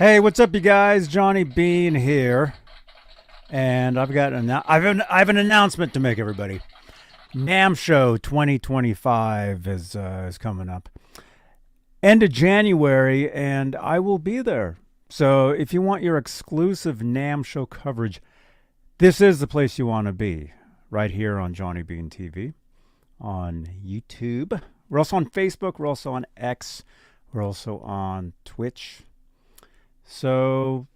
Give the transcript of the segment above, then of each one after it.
Hey, what's up, you guys? Johnny Bean here, and I have an announcement to make, everybody. NAMM Show 2025 is coming up, end of January, and I will be there. So if you want your exclusive NAMM Show coverage, this is the place you want to be, right here on Johnny Bean TV, on YouTube. We're also on Facebook. We're also on X. We're also on Twitch. So,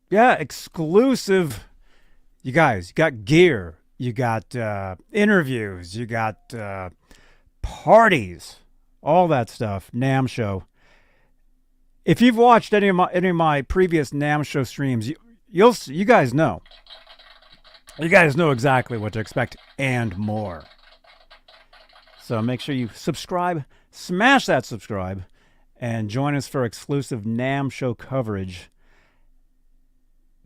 yeah, exclusive. You guys, you got gear, you got interviews, you got parties, all that stuff. NAMM Show. If you've watched any of my previous NAMM Show streams, you guys know. You guys know exactly what to expect and more. So make sure you subscribe, smash that subscribe, and join us for exclusive NAMM Show coverage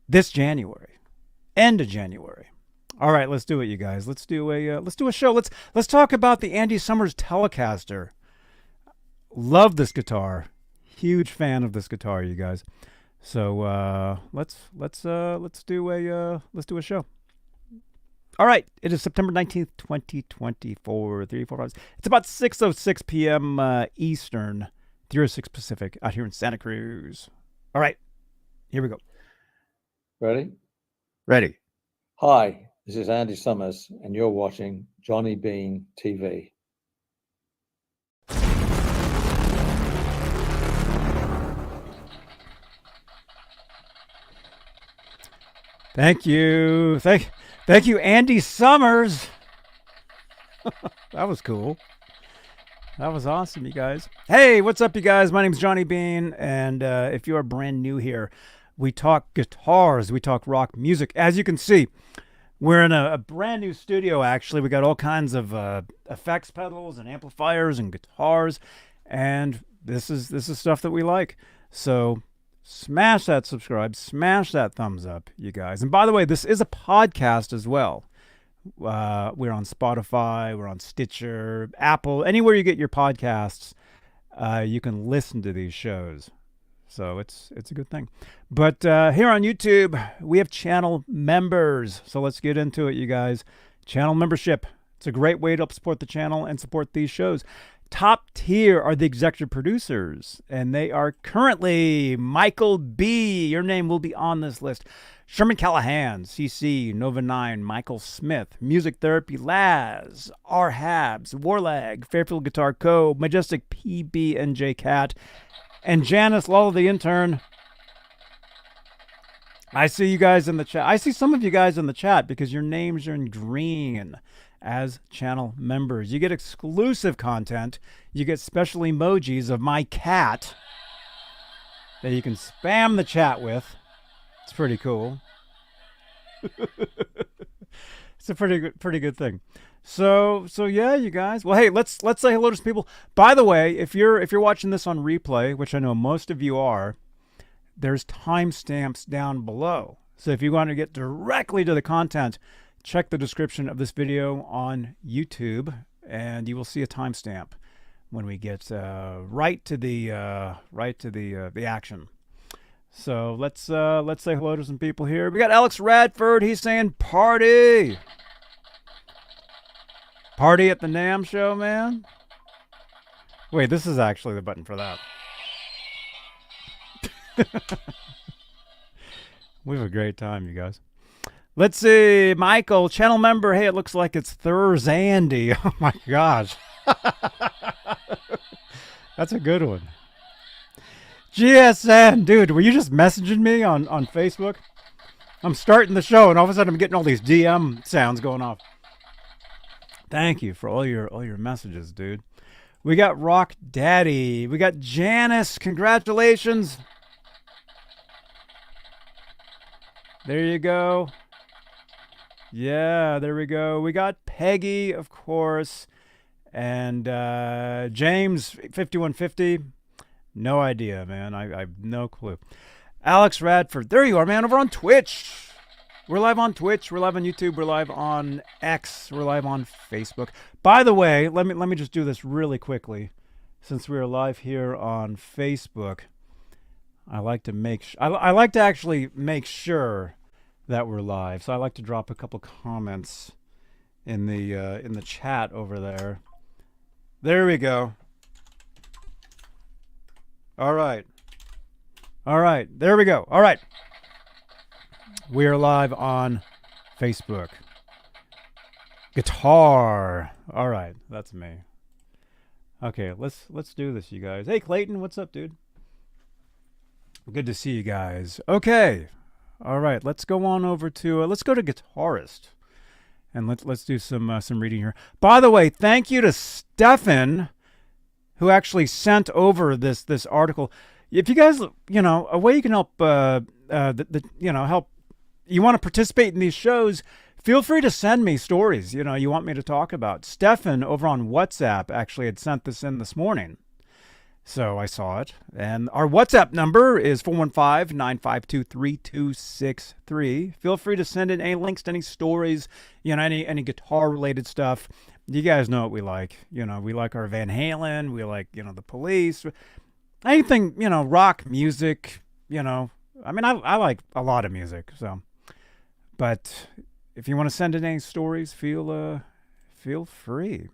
this January, end of January. All right, let's do it, you guys. Let's do a show. Let's talk about the Andy Summers Telecaster. Love this guitar. Huge fan of this guitar, you guys. So let's do a show. All right, it is September 19th, 2024. 3, 4, 5. It's about 6:06 p.m. Eastern, 3:06 Pacific, out here in Santa Cruz. All right, here we go. Ready? Ready. Hi, this is Andy Summers, and you're watching Johnny Bean TV. Thank you. Thank you, Andy Summers. That was cool. That was awesome, you guys. Hey, what's up, you guys? My name's Johnny Bean, and if you are brand new here, we talk guitars, we talk rock music. As you can see, we're in a brand new studio, actually. We got all kinds of effects pedals and amplifiers and guitars, and this is stuff that we like. So smash that subscribe, smash that thumbs up, you guys. And by the way, this is a podcast as well. We're on Spotify, we're on Stitcher, Apple, anywhere you get your podcasts, you can listen to these shows. So it's a good thing. But here on YouTube, we have channel members. So let's get into it, you guys. Channel membership. It's a great way to help support the channel and support these shows. Top tier are the executive producers, and they are currently Michael B. Your name will be on this list. Sherman Callahan, CC, Nova 9, Michael Smith, Music Therapy, Laz, R. Habs, Warlag, Fairfield Guitar Co., Majestic PB and J Cat, and Janice Lawler, the intern. I see you guys in the chat. I see some of you guys in the chat because your names are in green as channel members. You get exclusive content. You get special emojis of my cat that you can spam the chat with. It's pretty cool. It's a pretty good thing. So yeah, you guys. Well, hey, let's say hello to some people. By the way, if you're watching this on replay, which I know most of you are, there's timestamps down below. So if you want to get directly to the content, check the description of this video on YouTube, and you will see a timestamp when we get right to the action. So let's say hello to some people here. We got Alex Radford. He's saying party. Party at the NAMM Show, man. Wait, this is actually the button for that. We have a great time, you guys. Let's see, Michael, channel member. Hey, it looks like it's Thursday. Oh my gosh. That's a good one. GSN, dude, were you just messaging me on Facebook? I'm starting the show, and all of a sudden I'm getting all these DM sounds going off. Thank you for all your messages, dude. We got Rock Daddy. We got Janice. Congratulations. There you go. Yeah, there we go. We got Peggy, of course. And James, 5150. No idea, man. I have no clue. Alex Radford. There you are, man, over on Twitch. We're live on Twitch. We're live on YouTube. We're live on X. We're live on Facebook. By the way, let me just do this really quickly. Since we are live here on Facebook, I like to I like to actually make sure that we're live. So I like to drop a couple comments in the chat over there. There we go. All right. All right. There we go. All right. We are live on Facebook. Guitar. All right. That's me. Okay, let's do this, you guys. Hey, Clayton, what's up, dude? Good to see you guys. Okay. All right, let's go on over to let's go to guitarist. And let's do some reading here. By the way, thank you to Stefan, who actually sent over this article. If you guys, a way you can help, help. You want to participate in these shows, feel free to send me stories. You want me to talk about. Stefan over on WhatsApp actually had sent this in this morning. So I saw it. And our WhatsApp number is 415-952-3263. Feel free to send in any links to any stories, any guitar-related stuff. You guys know what we like. We like our Van Halen. We like, the Police. Anything, rock music, I like a lot of music. So, but if you want to send in any stories, feel free.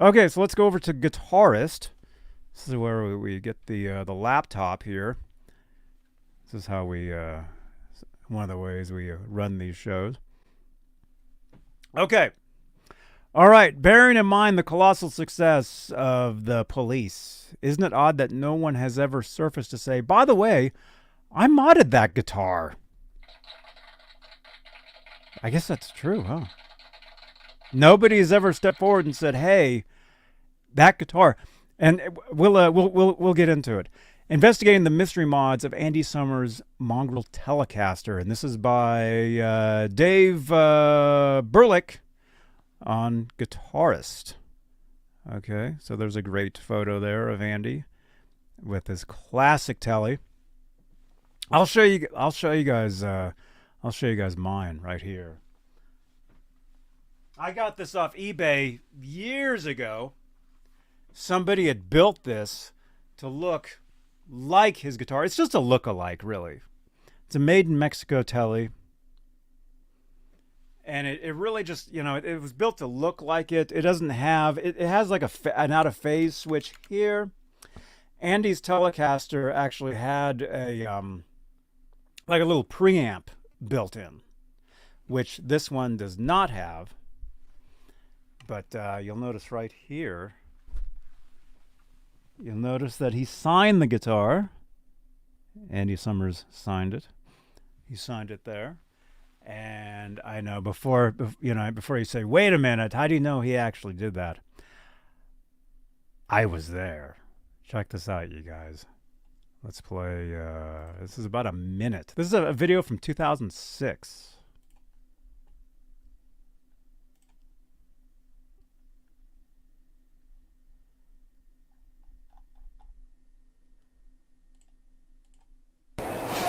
Okay, so let's go over to guitarist. This is where we get the laptop here. This is how we one of the ways we run these shows. Okay. All right. Bearing in mind the colossal success of the Police, isn't it odd that no one has ever surfaced to say, by the way, I modded that guitar? I guess that's true, huh? Nobody has ever stepped forward and said, "Hey, that guitar." And we'll get into it. Investigating the mystery mods of Andy Summers' mongrel Telecaster, and this is by Dave Burlick on Guitarist. Okay, so there's a great photo there of Andy with his classic Tele. I'll show you guys mine right here. I got this off eBay years ago. Somebody had built this to look like his guitar. It's just a look-alike, really. It's a made in Mexico Tele. And it really just, it was built to look like it. It doesn't have, it has like an out-of-phase switch here. Andy's Telecaster actually had a, like a little preamp built in, which this one does not have. But you'll notice right here, you'll notice that he signed the guitar. Andy Summers signed it. He signed it there. And I know before you say, wait a minute, how do you know he actually did that? I was there. Check this out, you guys. Let's play. This is about a minute. This is a video from 2006.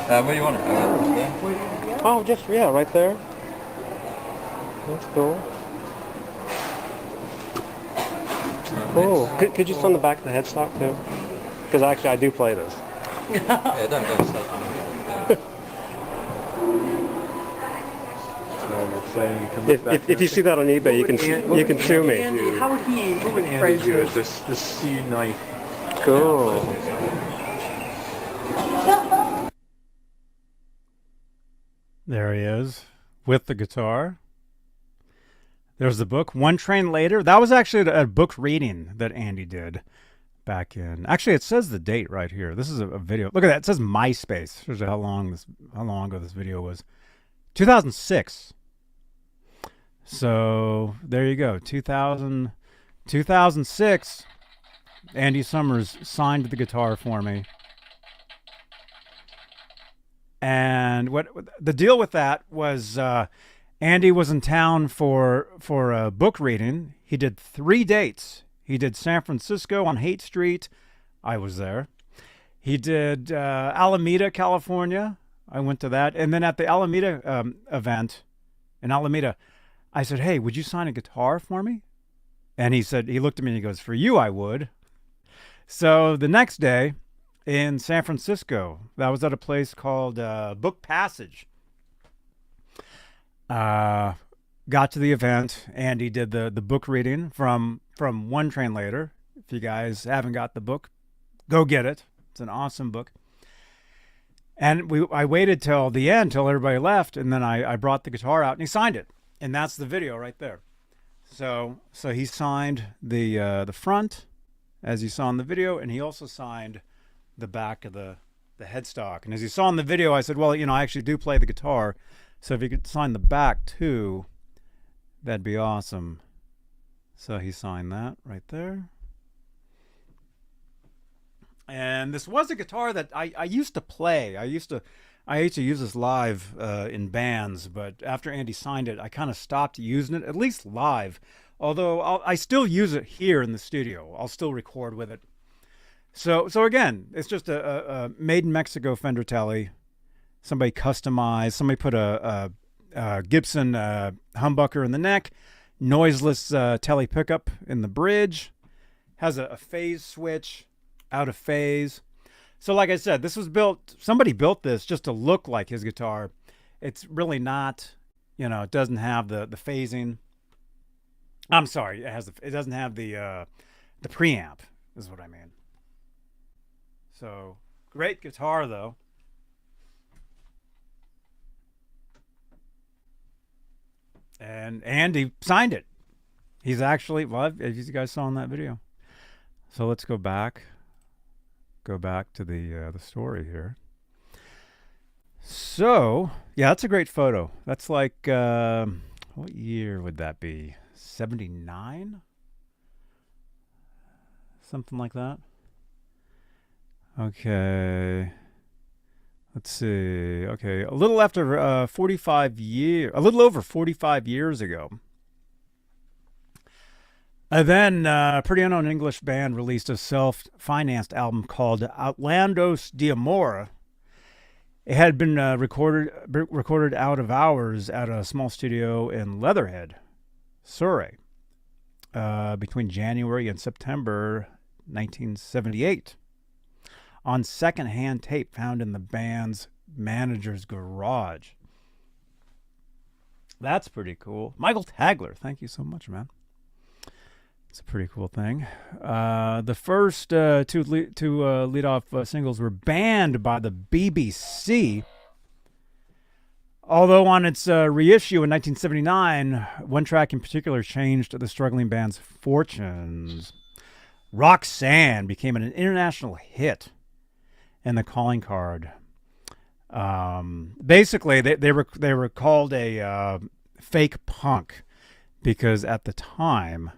Where do you want it? Oh, just, right there. That's cool. Cool. Could you just on the back of the headstock, too? Because actually, I do play this. Yeah, don't go If you see that on eBay, you can sue me. Andy, how would he phrase Is this C knife? Cool. There he is with the guitar. There's the book. One Train Later. That was actually a book reading that Andy did back in. Actually, it says the date right here. This is a video. Look at that. It says MySpace. Shows you how long ago this video was. 2006. So there you go. 2006. Andy Summers signed the guitar for me. And what the deal with that was, Andy was in town for a book reading. He did 3 dates. He did San Francisco on Haight Street. I was there. He did Alameda, California. I went to that. And then at the Alameda event in Alameda, I said, "Hey, would you sign a guitar for me?" And he said, he looked at me and he goes, "For you, I would." So the next day, in San Francisco. That was at a place called Book Passage. Got to the event. Andy did the book reading from One Train Later. If you guys haven't got the book, go get it. It's an awesome book. And I waited till the end, till everybody left, and then I brought the guitar out and he signed it. And that's the video right there. So he signed the front, as you saw in the video, and he also signed the back of the headstock. And as you saw in the video, I said, well, I actually do play the guitar, so if you could sign the back too, that'd be awesome. So he signed that right there. And this was a guitar that I used to play. I used to use this live in bands, but after Andy signed it, I kind of stopped using it, at least live. Although I still use it here in the studio. I'll still record with it. So again, it's just a made in Mexico Fender Tele. Somebody customized. Somebody put a Gibson humbucker in the neck, noiseless Tele pickup in the bridge. Has a phase switch, out of phase. So like I said, this was built, somebody built this just to look like his guitar. It's really not, it doesn't have the phasing. I'm sorry, it doesn't have the preamp, is what I mean. So great guitar though. And Andy signed it. He's actually, well, as you guys saw in that video. So let's go back to the story here. So yeah, that's a great photo. That's like what year would that be? 79, something like that. Okay, let's see. Okay, a little over 45 years ago. Then a pretty unknown English band released a self-financed album called Outlandos d'Amore. It had been recorded out of hours at a small studio in Leatherhead, Surrey, between January and September 1978, on secondhand tape found in the band's manager's garage. That's pretty cool. Michael Tagler, thank you so much, man. It's a pretty cool thing. The first two lead-off singles were banned by the BBC. Although on its reissue in 1979, one track in particular changed the struggling band's fortunes. Roxanne became an international hit in the calling card. Basically, they were called a fake punk because at the time...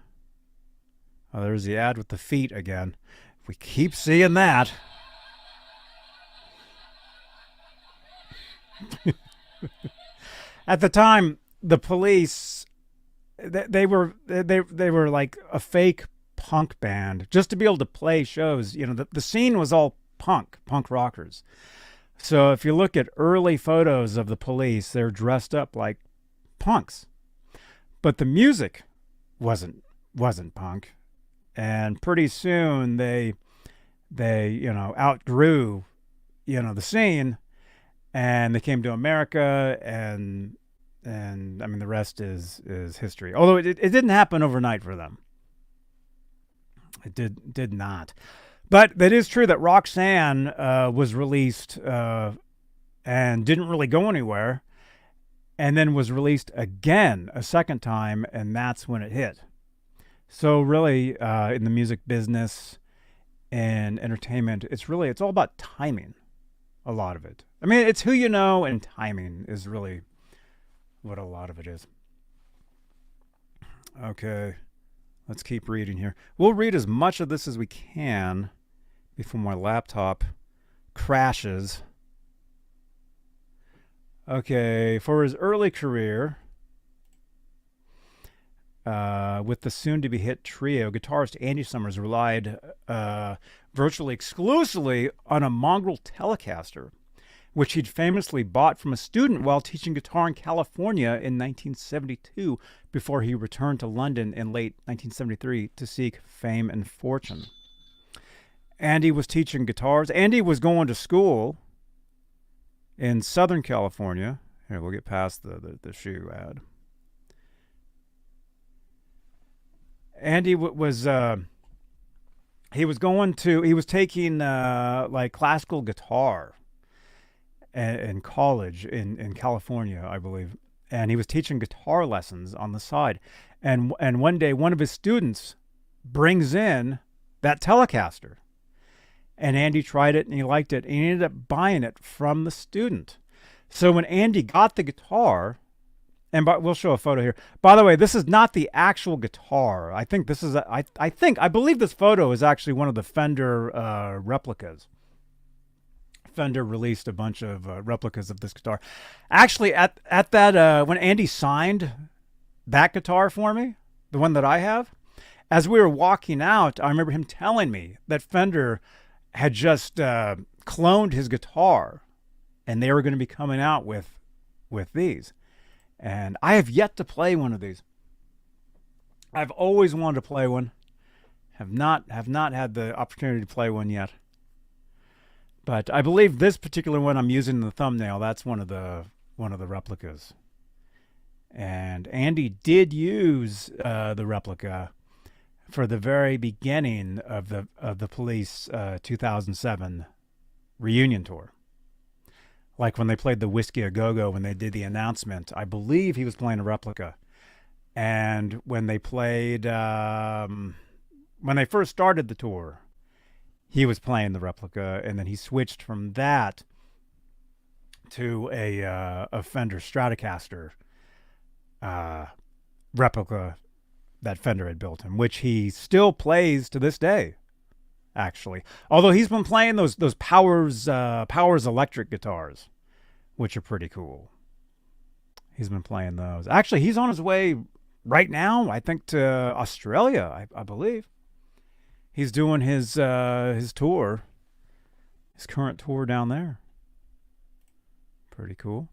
Oh, there's the ad with the feet again. We keep seeing that. At the time, the police, they were like a fake punk band just to be able to play shows. The scene was all punk rockers. So if you look at early photos of the police, they're dressed up like punks, but the music wasn't punk. And pretty soon they outgrew, the scene, and they came to America, and I mean, the rest is history. Although it didn't happen overnight for them. It did not. But it is true that Roxanne was released and didn't really go anywhere, and then was released again a second time, and that's when it hit. So really, in the music business and entertainment, it's all about timing, a lot of it. I mean, it's who you know, and timing is really what a lot of it is. Okay, let's keep reading here. We'll read as much of this as we can before my laptop crashes. Okay, for his early career... with the soon-to-be-hit trio, guitarist Andy Summers relied virtually exclusively on a mongrel Telecaster, which he'd famously bought from a student while teaching guitar in California in 1972 before he returned to London in late 1973 to seek fame and fortune. Andy was teaching guitars. Andy was going to school in Southern California. Here, we'll get past the shoe ad. Andy was he was taking like classical guitar in college in California, I believe, and he was teaching guitar lessons on the side. And one day, one of his students brings in that Telecaster, and Andy tried it and he liked it, and he ended up buying it from the student. So when Andy got the guitar, and we'll show a photo here. By the way, this is not the actual guitar. I think this is I believe this photo is actually one of the Fender replicas. Fender released a bunch of replicas of this guitar. Actually, at that when Andy signed that guitar for me, the one that I have, as we were walking out, I remember him telling me that Fender had just cloned his guitar, and they were going to be coming out with these. And I have yet to play one of these. I've always wanted to play one. Have not had the opportunity to play one yet. But I believe this particular one I'm using in the thumbnail, that's one of the replicas. And Andy did use the replica for the very beginning of the Police 2007 reunion tour. Like when they played the Whiskey A Go-Go, when they did the announcement, I believe he was playing a replica. And when they played, when they first started the tour, he was playing the replica, and then he switched from that to a Fender Stratocaster replica that Fender had built him, which he still plays to this day, actually. Although he's been playing those Powers electric guitars, which are pretty cool. He's been playing those. Actually, he's on his way right now, I think, to Australia, I believe. He's doing his tour, his current tour down there. Pretty cool.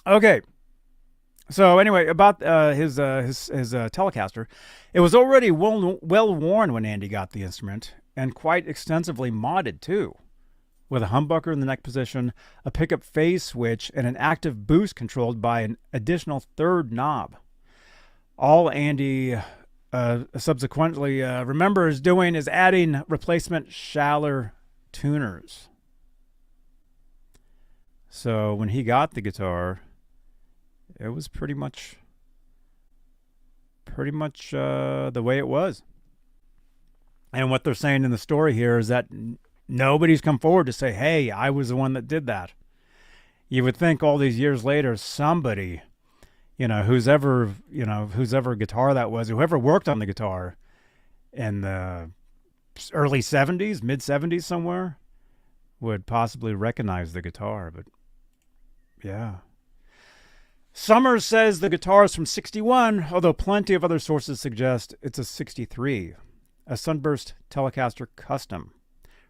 Okay. So anyway, about his Telecaster, it was already well worn when Andy got the instrument, and quite extensively modded too, with a humbucker in the neck position, a pickup phase switch, and an active boost controlled by an additional third knob. All Andy subsequently remembers doing is adding replacement Schaller tuners. So when he got the guitar, it was pretty much the way it was. And what they're saying in the story here is that nobody's come forward to say, hey, I was the one that did that. You would think all these years later, somebody, whose ever guitar that was, whoever worked on the guitar in the early 70s, mid 70s somewhere, would possibly recognize the guitar. But yeah. Summers says the guitar is from 61, although plenty of other sources suggest it's a 63, a Sunburst Telecaster Custom.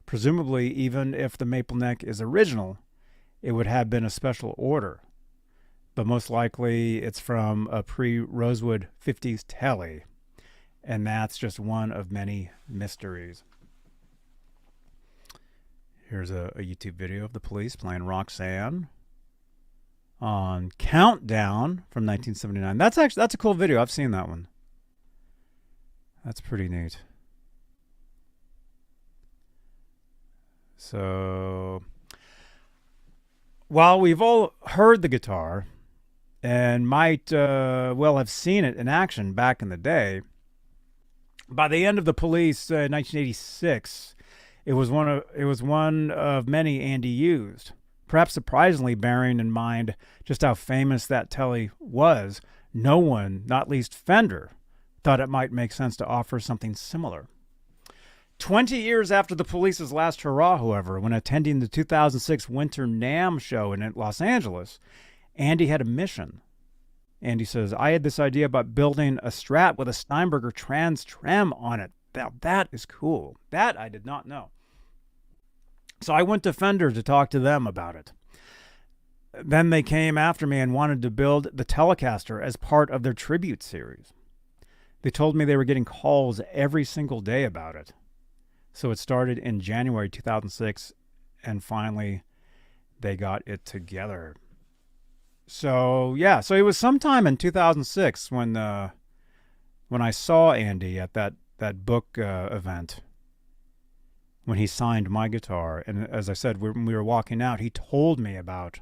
Presumably, even if the maple neck is original, it would have been a special order. But most likely it's from a pre-Rosewood 50s Tele, and that's just one of many mysteries. Here's a YouTube video of the Police playing Roxanne on Countdown from 1979. That's a cool video. I've seen that one. That's pretty neat. So while we've all heard the guitar and might well have seen it in action back in the day, by the end of the Police 1986, it was one of many Andy used. Perhaps surprisingly, bearing in mind just how famous that Tele was, no one, not least Fender, thought it might make sense to offer something similar. 20 years after the Police's last hurrah, however, when attending the 2006 Winter NAMM show in Los Angeles, Andy had a mission. Andy says, I had this idea about building a Strat with a Steinberger Trans Trem on it. Now, that is cool. That I did not know. So I went to Fender to talk to them about it. Then they came after me and wanted to build the Telecaster as part of their tribute series. They told me they were getting calls every single day about it. So it started in January 2006, and finally they got it together. So yeah, so it was sometime in 2006 when I saw Andy at that book event, when he signed my guitar. And as I said, when we were walking out, he told me about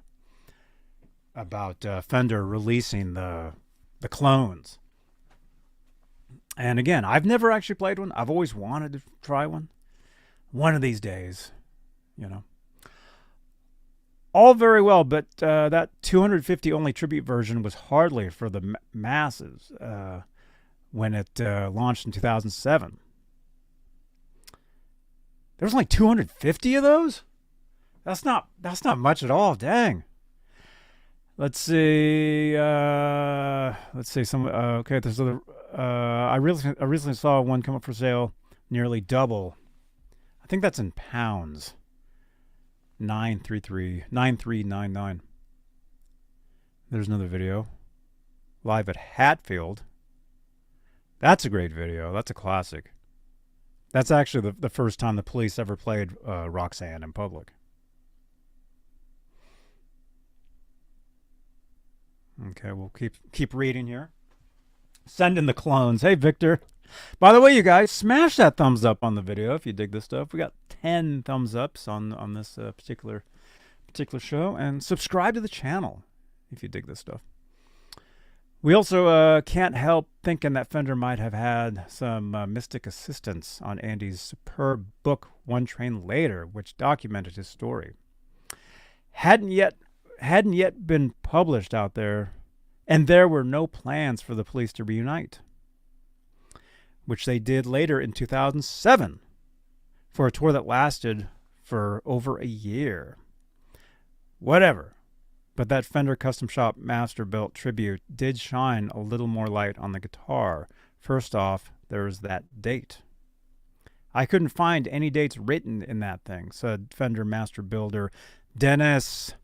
Fender releasing the clones. And again, I've never actually played one. I've always wanted to try one. One of these days, you know. All very well, but that 250 only tribute version was hardly for the masses when it launched in 2007. There's only 250 of those? That's not much at all. Dang. Let's see. Okay, there's other. I recently saw one come up for sale, nearly double. I think that's in pounds. 9399. There's another video. Live at Hatfield. That's a great video. That's a classic. That's actually the first time the Police ever played Roxanne in public. Okay, we'll keep reading here. Send in the clones. Hey, Victor. By the way, you guys, smash that thumbs up on the video if you dig this stuff. We got 10 thumbs ups on this particular show, and subscribe to the channel if you dig this stuff. We also can't help thinking that Fender might have had some mystic assistance on Andy's superb book, One Train Later, which documented his story. Hadn't yet been published out there, and there were no plans for the Police to reunite, which they did later in 2007 for a tour that lasted for over a year. Whatever. But that Fender Custom Shop Master Built tribute did shine a little more light on the guitar. First off, there's that date. I couldn't find any dates written in that thing, said Fender Master Builder Dennis,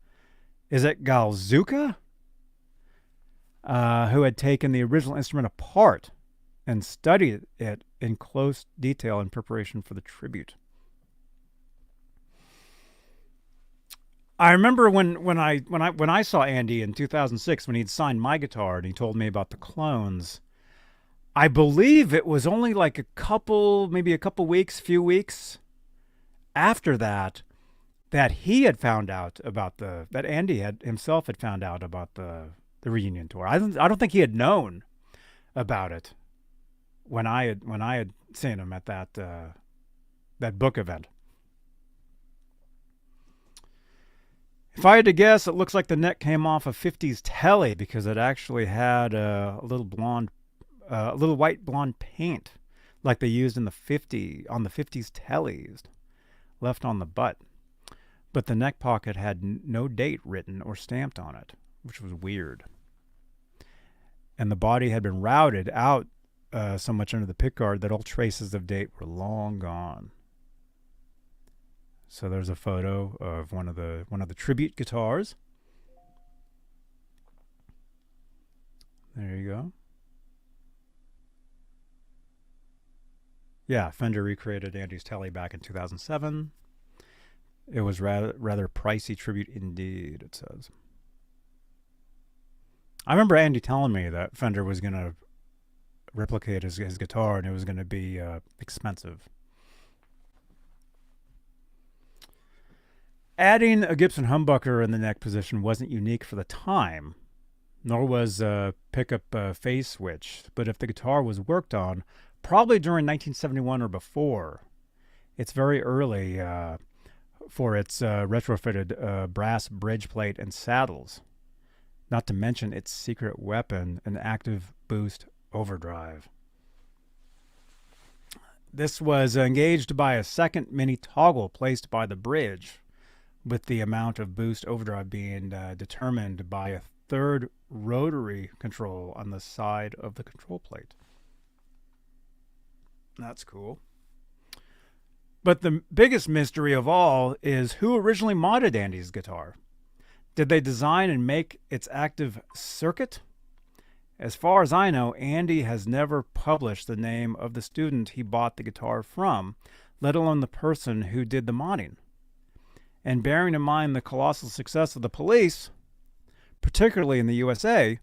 is it Galzuka? Who had taken the original instrument apart and studied it in close detail in preparation for the tribute. I remember when I saw Andy in 2006 when he'd signed my guitar and he told me about the clones. I believe it was only like maybe a couple weeks, few weeks after that he had found out about that Andy himself had found out about the reunion tour. I don't think he had known about it when I had seen him at that book event. If I had to guess, it looks like the neck came off a 50s Tele because it actually had a little white blonde paint like they used on the 50s Teles left on the butt. But the neck pocket had no date written or stamped on it, which was weird. And the body had been routed out so much under the pickguard that all traces of date were long gone. So there's a photo of one of the tribute guitars. There you go. Yeah, Fender recreated Andy's Tele back in 2007. It was rather pricey tribute indeed, it says. I remember Andy telling me that Fender was going to replicate his guitar and it was going to be expensive. Adding a Gibson humbucker in the neck position wasn't unique for the time, nor was a pickup phase switch. But if the guitar was worked on, probably during 1971 or before, it's very early for its retrofitted brass bridge plate and saddles, not to mention its secret weapon, an active boost overdrive. This was engaged by a second mini toggle placed by the bridge, with the amount of boost overdrive being determined by a third rotary control on the side of the control plate. That's cool. But the biggest mystery of all is who originally modded Andy's guitar. Did they design and make its active circuit? As far as I know, Andy has never published the name of the student he bought the guitar from, let alone the person who did the modding. And bearing in mind the colossal success of the Police, particularly in the USA,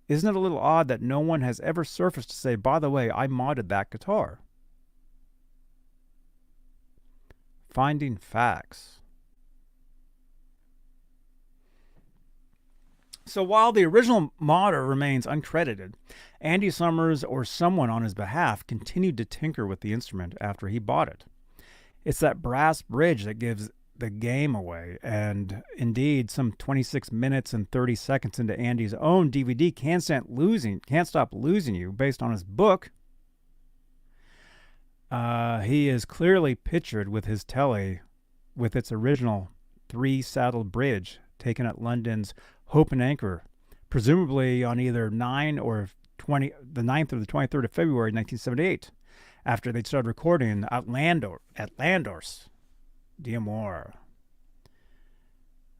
isn't it a little odd that no one has ever surfaced to say, by the way, I modded that guitar? Finding facts. So while the original modder remains uncredited, Andy Summers or someone on his behalf continued to tinker with the instrument after he bought it. It's that brass bridge that gives the game away, and indeed some 26 minutes and 30 seconds into Andy's own DVD, Can't Stop Losing You, based on his book. He is clearly pictured with his telly with its original 3-saddle bridge taken at London's Hope and Anchor, presumably on either the 9th or the 23rd of February 1978, after they'd started recording Outlandos. D'Amour.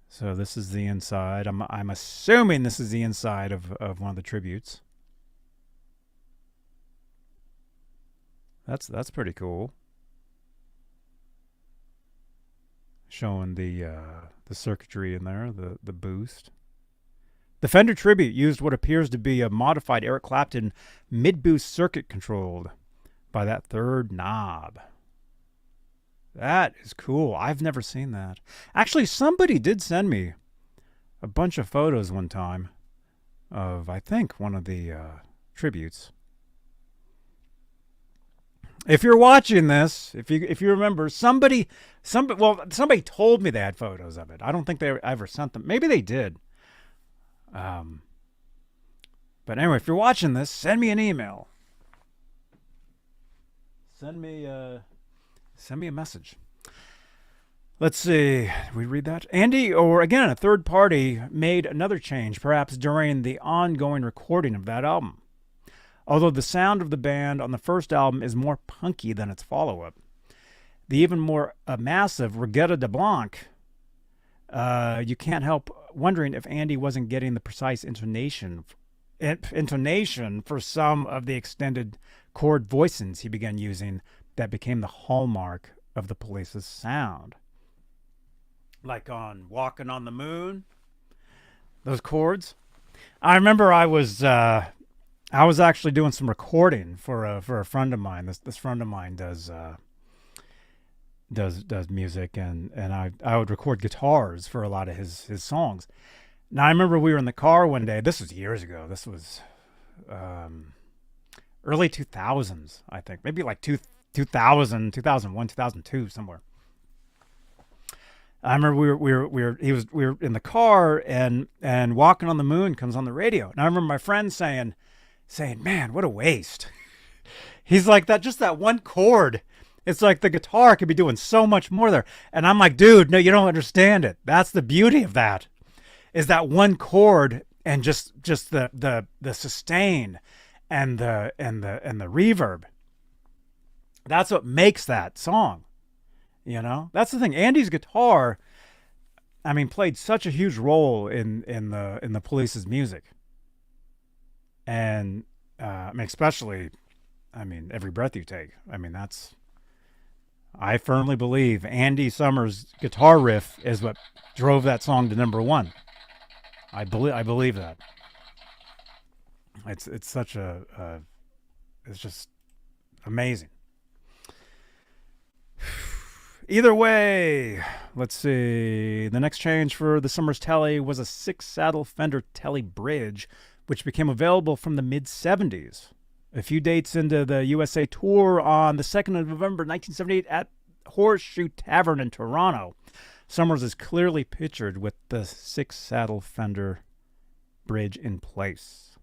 So this is the inside. I'm assuming this is the inside of one of the tributes. That's pretty cool. Showing the circuitry in there, the boost. The Fender tribute used what appears to be a modified Eric Clapton mid-boost circuit controlled by that third knob. That is cool. I've never seen that. Actually, somebody did send me a bunch of photos one time of, I think, one of the tributes. If you're watching this, if you remember, somebody told me they had photos of it. I don't think they ever sent them. Maybe they did. But anyway, if you're watching this, send me an email. Send me a message. Let's see. Did we read that? Andy, or again, a third party, made another change, perhaps during the ongoing recording of that album. Although the sound of the band on the first album is more punky than its follow-up. The even more massive Regatta de Blanc, you can't help wondering if Andy wasn't getting the precise intonation for some of the extended chord voicings he began using that became the hallmark of the Police's sound. Like on Walking on the Moon, those chords. I remember I was actually doing some recording for a friend of mine. This friend of mine does music, and I would record guitars for a lot of his songs. Now I remember we were in the car one day. This was years ago. This was early 2000s, I think. Maybe like 2000, 2001, 2002, somewhere. I remember we were in the car, and Walking on the Moon comes on the radio. And I remember my friend saying, man, what a waste. He's like, just that one chord. It's like the guitar could be doing so much more there. And I'm like, dude, no, you don't understand it. That's the beauty of that, is that one chord and just the sustain and the reverb. That's what makes that song. You know, that's the thing. Andy's guitar, I mean, played such a huge role in the Police's music. And I mean, especially, I mean, Every Breath You Take. I mean, I firmly believe Andy Summers' guitar riff is what drove that song to #1. I believe that. It's such it's just amazing. Either way, let's see. The next change for the Summers Telly was a 6-saddle Fender Telly bridge, which became available from the mid-'70s. A few dates into the USA tour, on the 2nd of November 1978 at Horseshoe Tavern in Toronto, Summers is clearly pictured with the 6-saddle Fender bridge in place.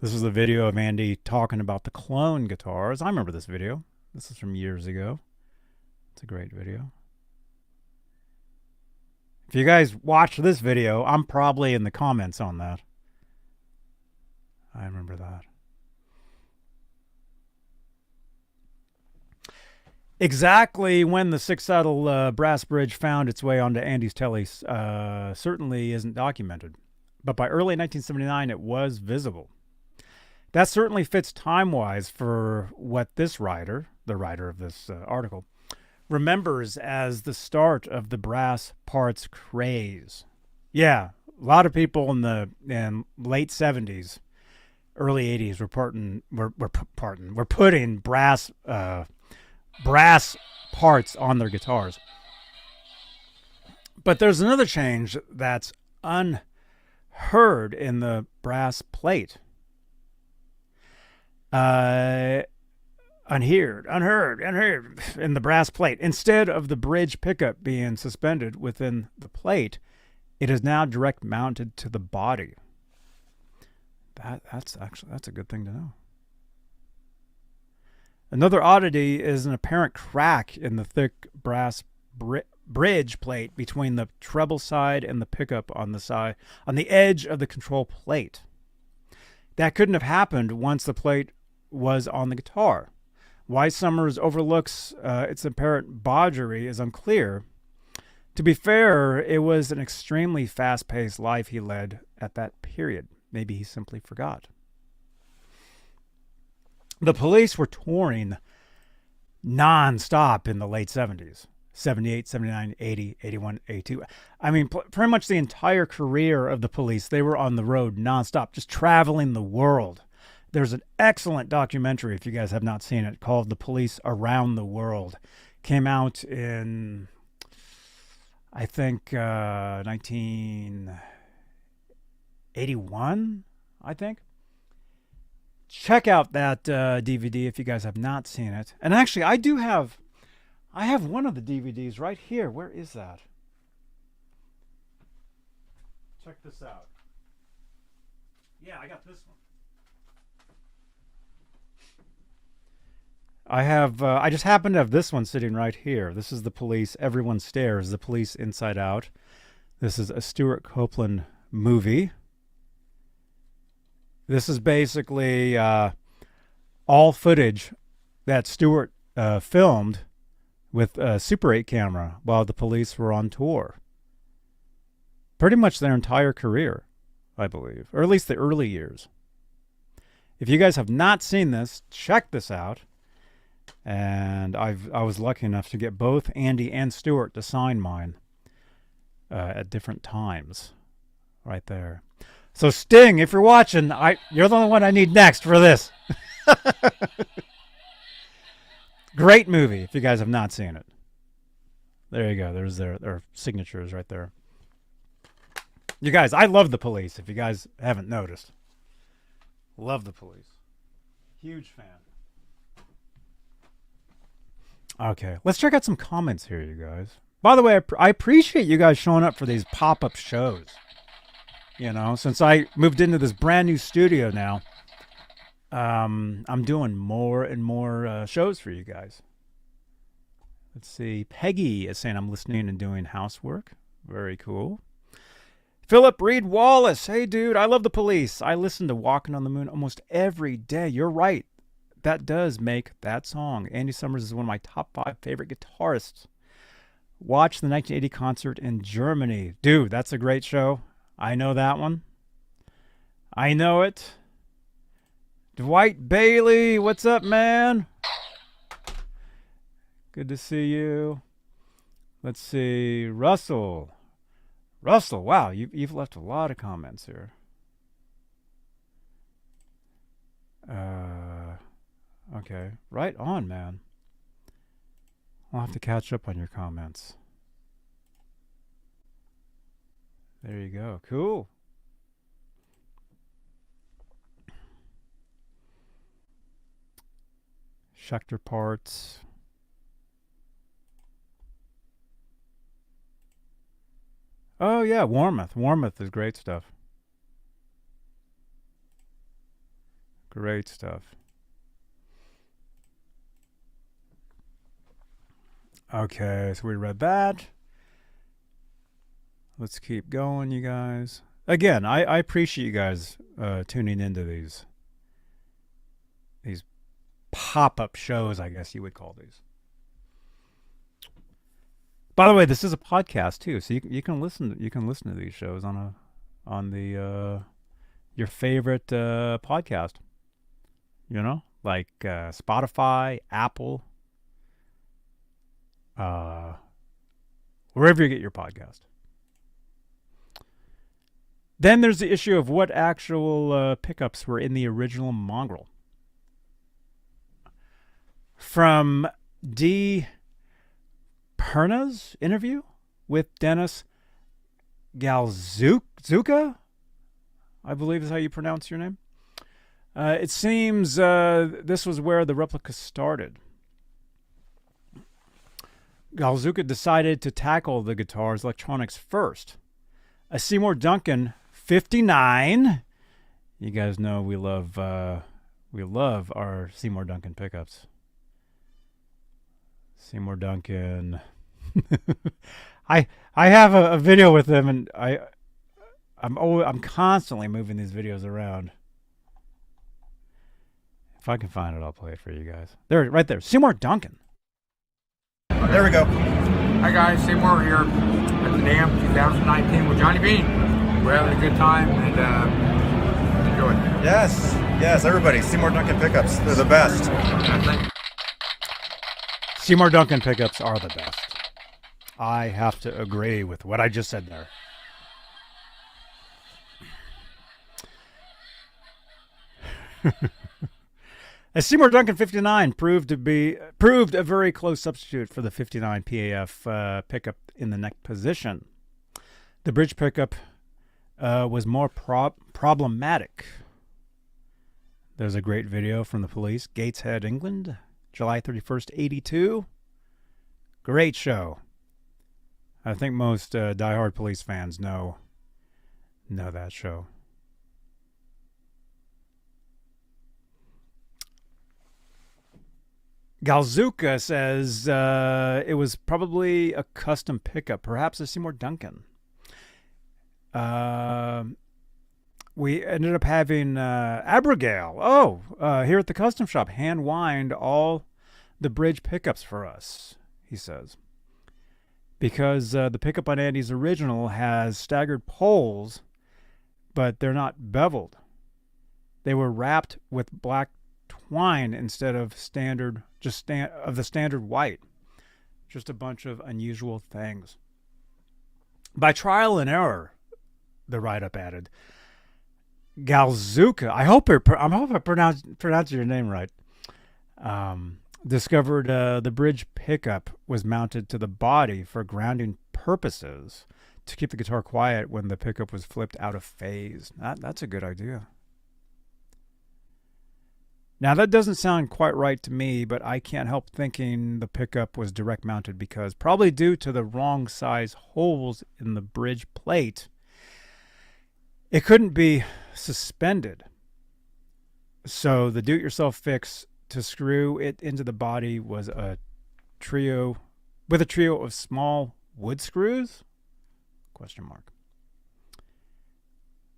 This is a video of Andy talking about the clone guitars. I remember this video. This is from years ago. It's a great video. If you guys watch this video, I'm probably in the comments on that. I remember that. Exactly when the 6-saddle brass bridge found its way onto Andy's telly certainly isn't documented. But by early 1979, it was visible. That certainly fits time-wise for what this writer, the writer of this article, remembers as the start of the brass parts craze. Yeah, a lot of people in the late 70s, early 80s were putting brass parts on their guitars. But there's another change that's unheard in the brass plate. Unheard in the brass plate. Instead of the bridge pickup being suspended within the plate, it is now direct mounted to the body. That's a good thing to know. Another oddity is an apparent crack in the thick brass bridge plate between the treble side and the pickup on the edge of the control plate. That couldn't have happened once the plate was on the guitar. Why Summers overlooks its apparent bawdry is unclear. To be fair, it was an extremely fast-paced life he led at that period. Maybe he simply forgot. The Police were touring non-stop in the late 70s. 78, 79, 80, 81, 82. I mean, pretty much the entire career of the Police, they were on the road non-stop, just traveling the world. There's an excellent documentary, if you guys have not seen it, called The Police Around the World. Came out in, I think, 1981, I think. Check out that DVD if you guys have not seen it. And actually, I have one of the DVDs right here. Where is that? Check this out. Yeah, I got this one. I just happen to have this one sitting right here. This is The Police, Everyone Stares, The Police Inside Out. This is a Stuart Copeland movie. This is basically all footage that Stuart filmed with a Super 8 camera while the Police were on tour. Pretty much their entire career, I believe, or at least the early years. If you guys have not seen this, check this out. And I was lucky enough to get both Andy and Stuart to sign mine at different times, right there. So Sting, if you're watching, you're the only one I need next for this. Great movie if you guys have not seen it. There you go. There's their signatures right there. You guys, I love the Police if you guys haven't noticed. Love the Police. Huge fan. Okay, let's check out some comments here, you guys. By the way, I appreciate you guys showing up for these pop-up shows. You know, since I moved into this brand new studio now, I'm doing more and more shows for you guys. Let's see. Peggy is saying I'm listening and doing housework. Very cool. Philip Reed Wallace. Hey, dude, I love the Police. I listen to Walking on the Moon almost every day. You're right. That does make that song. Andy Summers is one of my top 5 favorite guitarists. Watch the 1980 concert in Germany. Dude, that's a great show. I know that one. I know it. Dwight Bailey, what's up, man? Good to see you. Let's see. Russell, wow, you've left a lot of comments here. Okay, right on, man. I'll have to catch up on your comments. There you go. Cool. Schecter parts. Oh, yeah, Warmouth. Warmouth is great stuff. Great stuff. Okay, so we read that. Let's keep going, you guys. Again, I appreciate you guys tuning into these pop-up shows, I guess you would call these. By the way, this is a podcast too, so you can listen to these shows on your favorite podcast. You know, like Spotify, Apple, wherever you get your podcast. Then there's the issue of what actual pickups were in the original mongrel. From D. Perna's interview with Dennis Galzuka, I believe is how you pronounce your name. It seems this was where the replica started. Galzuka decided to tackle the guitar's electronics first. A Seymour Duncan 59. You guys know we love our Seymour Duncan pickups. Seymour Duncan. I have a video with them, and I'm constantly moving these videos around. If I can find it, I'll play it for you guys. There, right there, Seymour Duncan. There we go. Hi guys, Seymour here at the Dam 2019 with Johnny Bean. We're having a good time and enjoy it. Yes, everybody. Seymour Duncan pickups. They're the best. Thank you. Seymour Duncan pickups are the best. I have to agree with what I just said there. A Seymour Duncan 59 proved a very close substitute for the 59 PAF pickup in the neck position. The bridge pickup was more problematic. There's a great video from the police, Gateshead, England, July 31st, 82. Great show. I think most diehard police fans know that show. Galzuka says it was probably a custom pickup, perhaps a Seymour Duncan. We ended up having Abigail, here at the custom shop, hand wind all the bridge pickups for us, he says. Because the pickup on Andy's original has staggered poles, but they're not beveled. They were wrapped with black twine instead of the standard white. Just a bunch of unusual things. By trial and error, the write-up added, Galzuka, I hope I pronounced your name right, discovered the bridge pickup was mounted to the body for grounding purposes to keep the guitar quiet when the pickup was flipped out of phase. That's a good idea. Now, that doesn't sound quite right to me, but I can't help thinking the pickup was direct mounted because, probably due to the wrong size holes in the bridge plate, it couldn't be suspended. So the do-it-yourself fix to screw it into the body was a trio of small wood screws? ?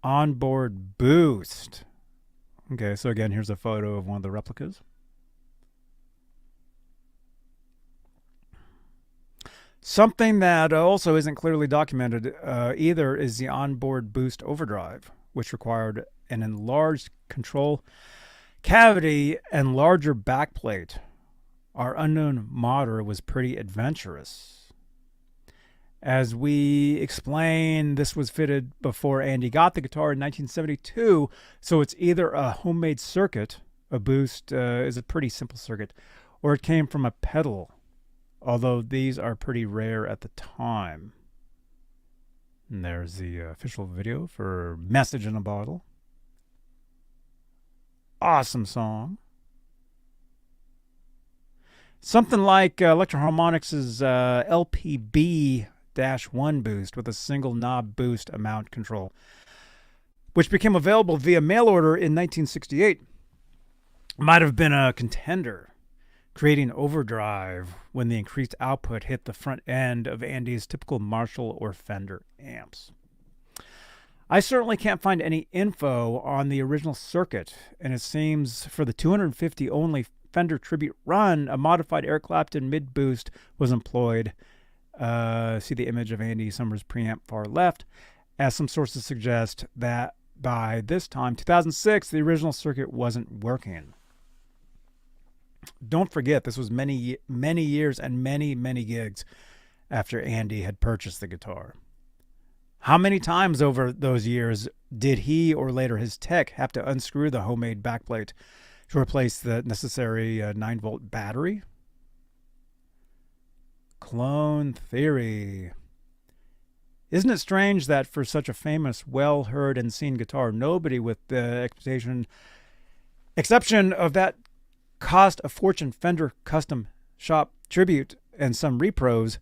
Onboard boost. Okay, so again, here's a photo of one of the replicas. Something that also isn't clearly documented either is the onboard boost overdrive, which required an enlarged control cavity and larger backplate. Our unknown modder was pretty adventurous. As we explained, this was fitted before Andy got the guitar in 1972, so it's either a homemade circuit, a boost is a pretty simple circuit, or it came from a pedal, although these are pretty rare at the time. And there's the official video for Message in a Bottle. Awesome song. Something like Electro-Harmonix's LPB-1 boost with a single knob boost amount control, which became available via mail order in 1968, might have been a contender, creating overdrive when the increased output hit the front end of Andy's typical Marshall or Fender amps. I certainly can't find any info on the original circuit, and it seems for the 250 only Fender tribute run, a modified Eric Clapton mid-boost was employed. See the image of Andy Summers preamp far left, as some sources suggest that by this time, 2006, the original circuit wasn't working. Don't forget, this was many years and many gigs after Andy had purchased the guitar. How many times over those years did he or later his tech have to unscrew the homemade backplate to replace the necessary 9-volt battery? Clone theory. Isn't it strange that for such a famous, well-heard and seen guitar, nobody, with the exception of that cost a fortune Fender Custom Shop tribute and some repros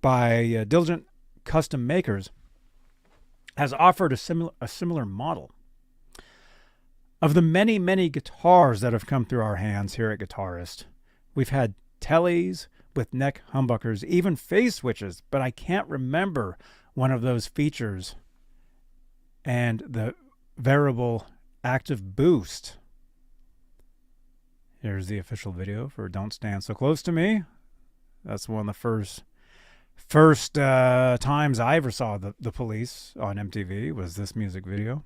by diligent custom makers, has offered a similar model? Of the many guitars that have come through our hands here at Guitarist, we've had Teles with neck humbuckers, even phase switches, but I can't remember one of those features and the variable active boost. Here's the official video for Don't Stand So Close to Me. That's one of the first times I ever saw the Police on MTV, was this music video.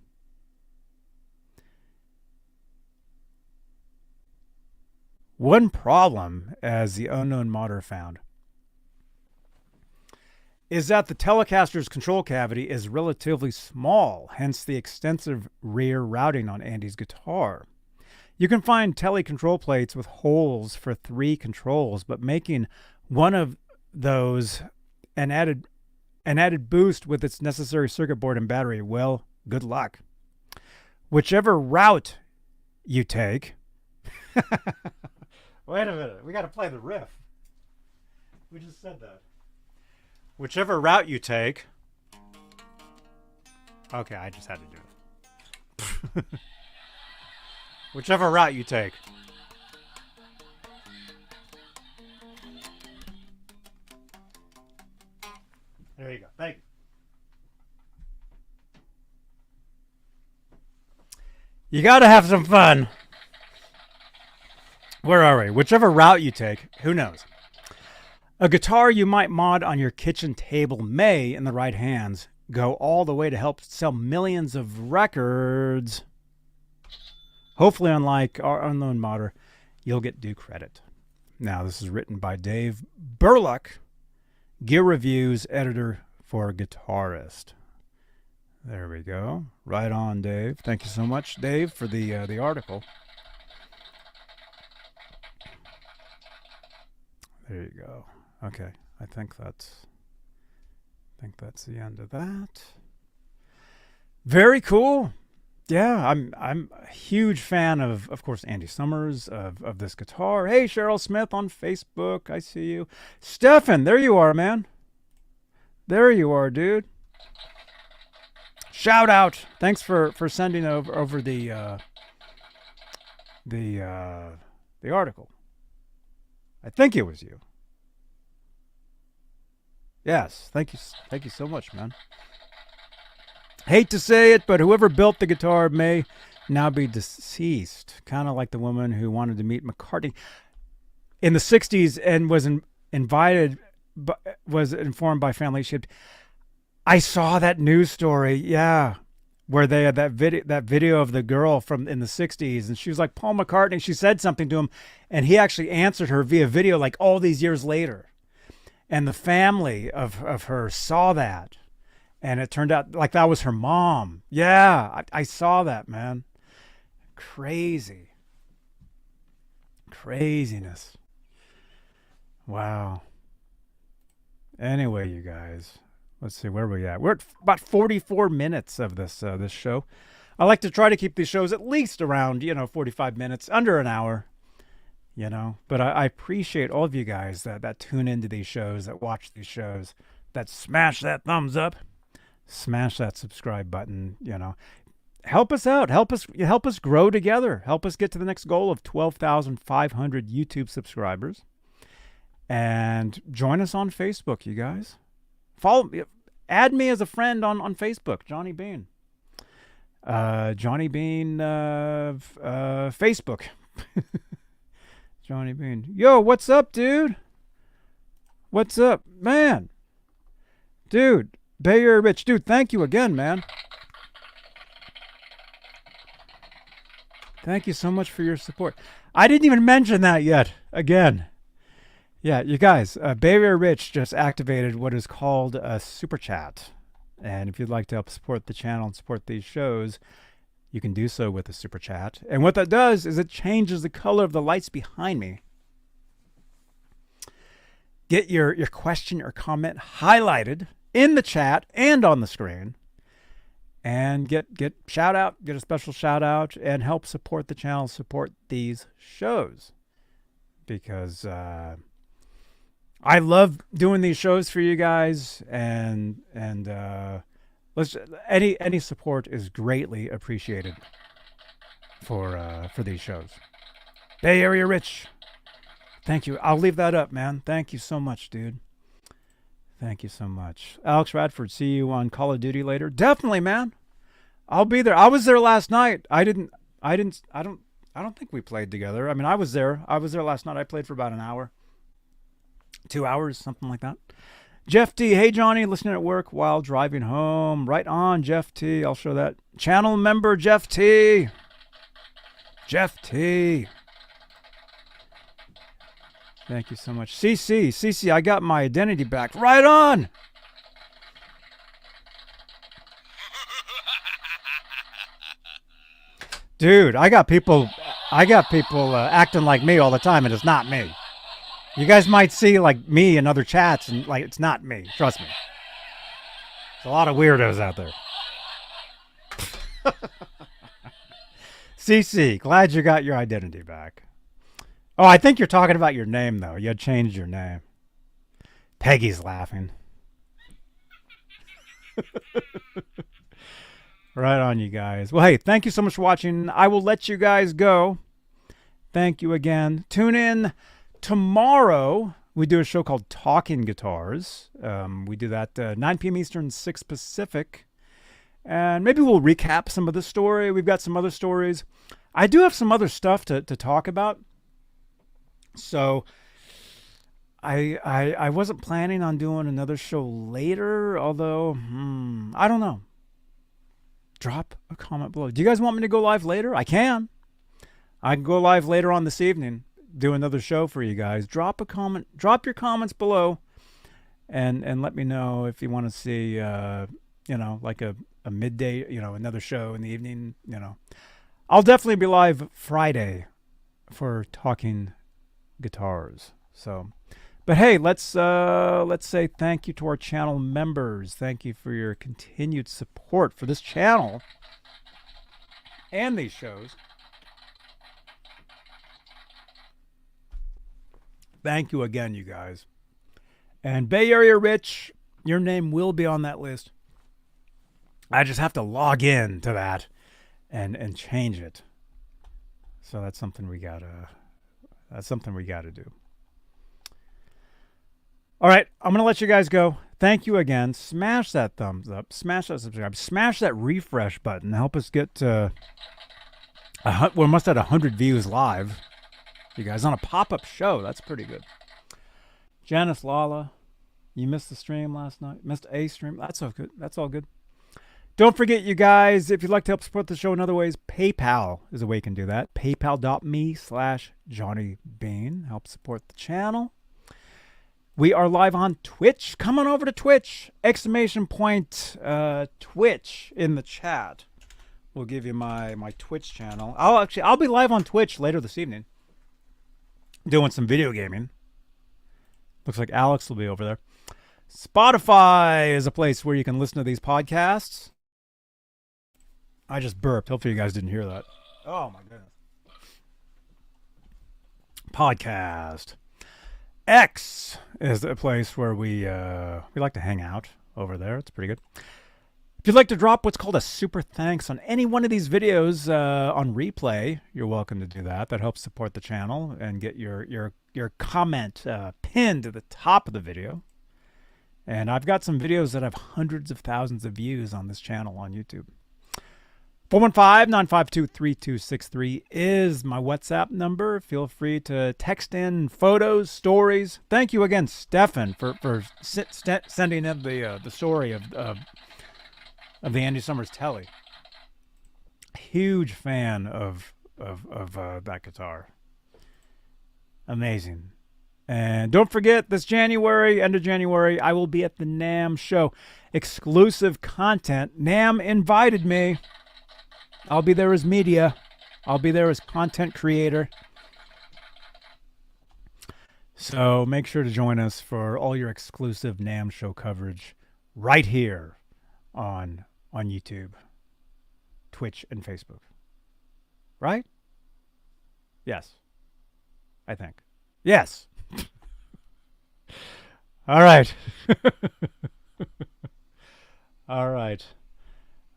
One problem, as the unknown modder found, is that the Telecaster's control cavity is relatively small, hence the extensive rear routing on Andy's guitar. You can find Tele control plates with holes for 3 controls, but making one of those an added boost with its necessary circuit board and battery, well, good luck. Whichever route you take... Wait a minute, we got to play the riff. We just said that. Whichever route you take... Okay, I just had to do it. Whichever route you take. There you go. Thank you. You got to have some fun. Where are we? Whichever route you take, who knows? A guitar you might mod on your kitchen table may, in the right hands, go all the way to help sell millions of records. Hopefully, unlike our unknown modder, you'll get due credit. Now, this is written by Dave Burluck, Gear Reviews editor for Guitarist. There we go. Right on, Dave. Thank you so much, Dave, for the article. There you go. Okay, I think that's the end of that. Very cool. Yeah, I'm a huge fan of course, Andy Summers, of this guitar. Hey, Cheryl Smith on Facebook. I see you. Stefan, there you are, man. There you are, dude. Shout out. Thanks for sending over the article. I think it was you. Yes, thank you so much, man. Hate to say it, but whoever built the guitar may now be deceased. Kind of like the woman who wanted to meet McCartney in the 60s and was informed by family. I saw that news story, yeah, where they had that video of the girl from in the 60s, and she was like, Paul McCartney. She said something to him, and he actually answered her via video like all these years later. And the family of her saw that. And it turned out like that was her mom. Yeah, I saw that, man. Crazy. Craziness. Wow. Anyway, you guys, let's see, where are we at? We're at about 44 minutes of this show. I like to try to keep these shows at least around, 45 minutes, under an hour, But I appreciate all of you guys that tune into these shows, that watch these shows, that smash that thumbs up. Smash that subscribe button, Help us out. Help us grow together. Help us get to the next goal of 12,500 YouTube subscribers. And join us on Facebook, you guys. Add me as a friend on Facebook, Johnny Bean. Johnny Bean Facebook. Johnny Bean. Yo, what's up, dude? What's up, man? Dude. Bay Area Rich. Dude, thank you again, man. Thank you so much for your support. I didn't even mention that yet. Again. Yeah, you guys, Bay Area Rich just activated what is called a super chat. And if you'd like to help support the channel and support these shows, you can do so with a super chat. And what that does is it changes the color of the lights behind me. Get your question or comment highlighted in the chat and on the screen. And get shout out, get a special shout out, and help support the channel, support these shows. Because I love doing these shows for you guys, and any support is greatly appreciated for these shows. Bay Area Rich, thank you. I'll leave that up, man. Thank you so much, dude. Thank you so much. Alex Radford, see you on Call of Duty later. Definitely, man. I'll be there. I was there last night. I don't think we played together. I mean, I was there last night. I played for about an hour. 2 hours, something like that. Jeff T. Hey, Johnny, listening at work while driving home. Right on, Jeff T. I'll show that. Channel member, Jeff T. Jeff T. Thank you so much. CC, I got my identity back. Right on. Dude, I got people acting like me all the time, and it's not me. You guys might see like me in other chats, and like it's not me. Trust me. There's a lot of weirdos out there. CC, glad you got your identity back. Oh, I think you're talking about your name, though. You had changed your name. Peggy's laughing. Right on, you guys. Well, hey, thank you so much for watching. I will let you guys go. Thank you again. Tune in tomorrow. We do a show called Talking Guitars. We do that 9 p.m. Eastern, 6 Pacific. And maybe we'll recap some of the story. We've got some other stories. I do have some other stuff to talk about. So I wasn't planning on doing another show later, although I don't know. Drop a comment below. Do you guys want me to go live later? I can go live later on this evening, do another show for you guys. Drop a comment, drop your comments below, and let me know if you want to see like a midday, another show in the evening. I'll definitely be live Friday for Talking Guitars. So, but hey, let's say thank you to our channel members. Thank you for your continued support for this channel and these shows. Thank you again, you guys. And Bay Area Rich, your name will be on that list. I just have to log in to that and change it. So that's something we gotta do. All right, I'm going to let you guys go. Thank you again. Smash that thumbs up. Smash that subscribe. Smash that refresh button. Help us get to... we're almost at 100 views live. You guys, on a pop-up show. That's pretty good. Janice Lala, you missed the stream last night. Missed a stream. That's all good. That's all good. Don't forget, you guys, if you'd like to help support the show in other ways, PayPal is a way you can do that. PayPal.me/JohnnyBean. Help support the channel. We are live on Twitch. Come on over to Twitch. ! Twitch in the chat. We'll give you my Twitch channel. I'll be live on Twitch later this evening, doing some video gaming. Looks like Alex will be over there. Spotify is a place where you can listen to these podcasts. I just burped. Hopefully you guys didn't hear that. Oh my goodness. Podcast. X is a place where we like to hang out over there. It's pretty good. If you'd like to drop what's called a super thanks on any one of these videos on replay, you're welcome to do that. That helps support the channel and get your comment pinned to the top of the video. And I've got some videos that have hundreds of thousands of views on this channel on YouTube. 415-952-3263 is my WhatsApp number. Feel free to text in photos, stories. Thank you again, Stefan, for sending in the story of the Andy Summers Telly. Huge fan of of that guitar. Amazing. And don't forget, this January, end of January, I will be at the NAMM show. Exclusive content. NAMM invited me. I'll be there as media. I'll be there as content creator. So make sure to join us for all your exclusive NAMM show coverage right here on YouTube, Twitch, and Facebook. Right? Yes. I think. Yes. All right. All right.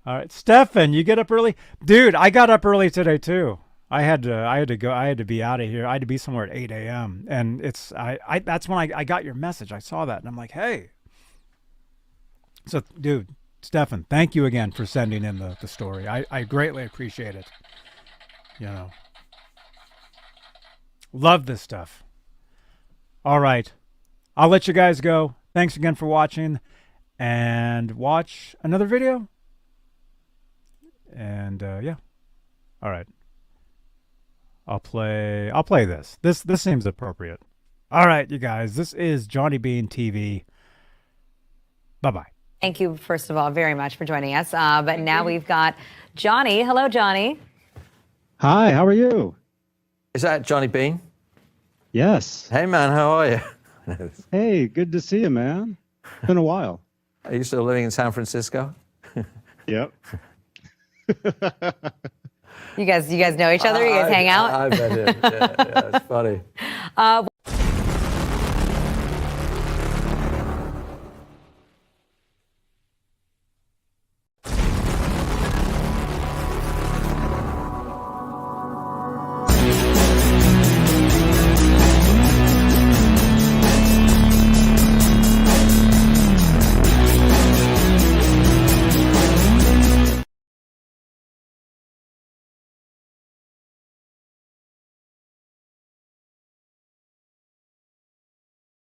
All right. Stefan, you get up early? Dude, I got up early today too. I had to be out of here. I had to be somewhere at 8 a.m. And that's when I got your message. I saw that and I'm like, hey. So dude, Stefan, thank you again for sending in the story. I greatly appreciate it. You know. Love this stuff. All right. I'll let you guys go. Thanks again for watching. And watch another video. And yeah. All right. I'll play this. This seems appropriate. All right, you guys. This is Johnny Bean TV. Bye-bye. Thank you, first of all, very much for joining us. But now we've got Johnny. Hello, Johnny. Hi, how are you? Is that Johnny Bean? Yes. Hey, man, how are you? Hey, good to see you, man. It's been a while. Are you still living in San Francisco? Yep. You guys know each other? You guys hang out? I bet it. Yeah, it's funny.